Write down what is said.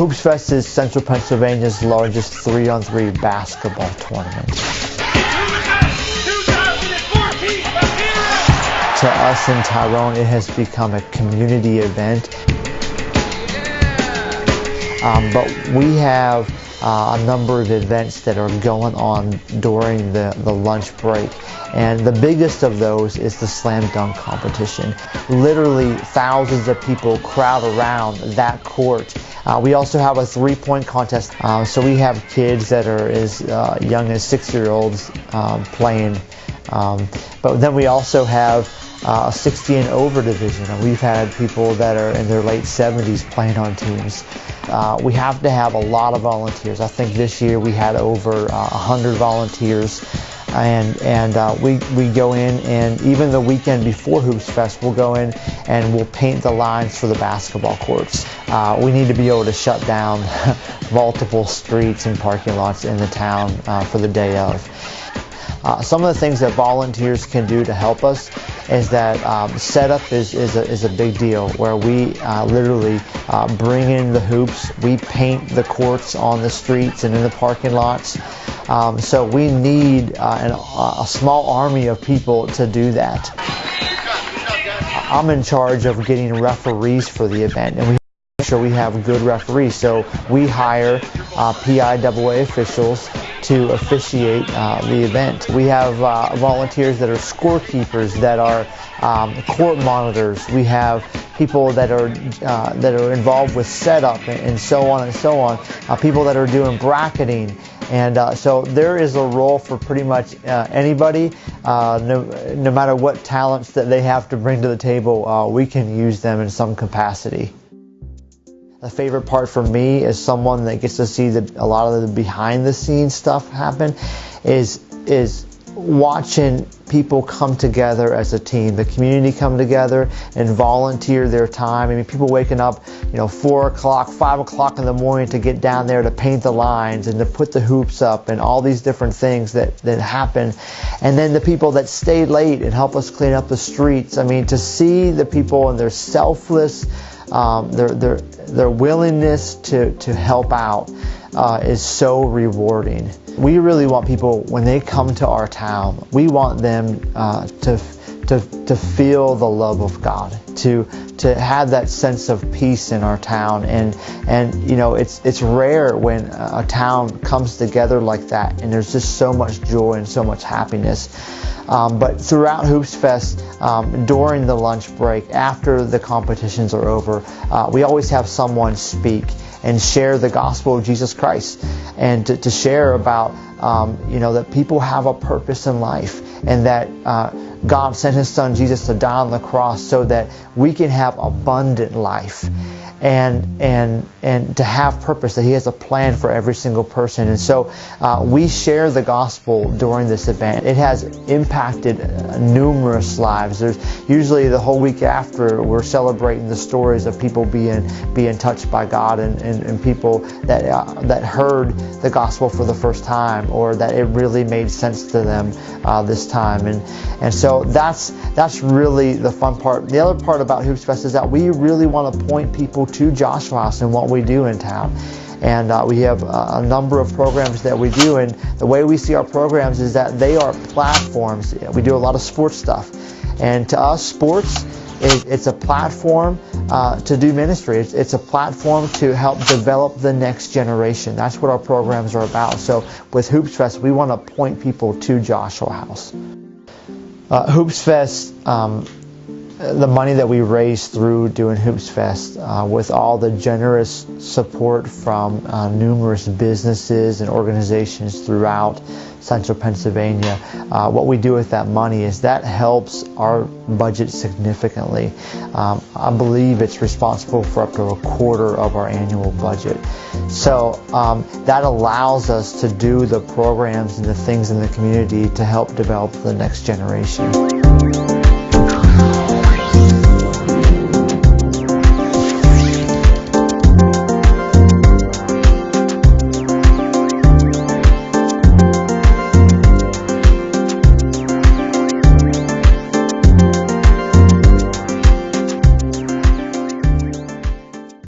HoopsFest is Central Pennsylvania's largest 3-on-3 basketball tournament. To us in Tyrone, it has become a community event. But we have a number of events that are going on during the lunch break. And the biggest of those is the slam dunk competition. Literally thousands of people crowd around that court. We also have a 3-point contest. So we have kids that are as young as 6-year-olds playing. But then we also have a 60 and over division. We've had people that are in their late 70s playing on teams. We have to have a lot of volunteers. I think this year we had over 100 volunteers. And we go in, and even the weekend before HoopsFest, we'll go in and we'll paint the lines for the basketball courts. We need to be able to shut down multiple streets and parking lots in the town for the day of. Some of the things that volunteers can do to help us is that setup is a big deal, where we literally bring in the hoops, we paint the courts on the streets and in the parking lots. So we need a small army of people to do that. I'm in charge of getting referees for the event, and we make sure we have good referees. So we hire PIAA officials to officiate the event. We have volunteers that are scorekeepers, that are court monitors. We have people that are involved with setup and so on and so on. People that are doing bracketing. And so there is a role for pretty much anybody, no matter what talents that they have to bring to the table, we can use them in some capacity. The favorite part for me, as someone that gets to see a lot of the behind the scenes stuff happen, is watching people come together as a team, the community come together and volunteer their time. I mean, people waking up, 4 o'clock, 5 o'clock in the morning to get down there to paint the lines and to put the hoops up and all these different things that happen. And then the people that stay late and help us clean up the streets. I mean, to see the people and their selfless, their willingness to help out is so rewarding. We really want people, when they come to our town, we want them to feel the love of God, to have that sense of peace in our town. And it's rare when a town comes together like that, and there's just so much joy and so much happiness. But throughout HoopsFest, during the lunch break, after the competitions are over, we always have someone speak and share the gospel of Jesus Christ, and to share about that people have a purpose in life, and that God sent His Son Jesus to die on the cross so that we can have abundant life. And to have purpose, that He has a plan for every single person. And so we share the gospel during this event. It has impacted numerous lives. There's usually the whole week after, we're celebrating the stories of people being touched by God, and people that heard the gospel for the first time, or that it really made sense to them this time. And so that's really the fun part. The other part about HoopsFest is that we really want to point people to Joshua House and what we do in town. And we have a number of programs that we do, and the way we see our programs is that they are platforms. We do a lot of sports stuff, and to us, sports it's a platform to do ministry. It's a platform to help develop the next generation. That's what our programs are about. So with HoopsFest, we want to point people to Joshua House. HoopsFest, the money that we raise through doing HoopsFest, with all the generous support from numerous businesses and organizations throughout Central Pennsylvania, what we do with that money is that helps our budget significantly. I believe it's responsible for up to a quarter of our annual budget. So that allows us to do the programs and the things in the community to help develop the next generation.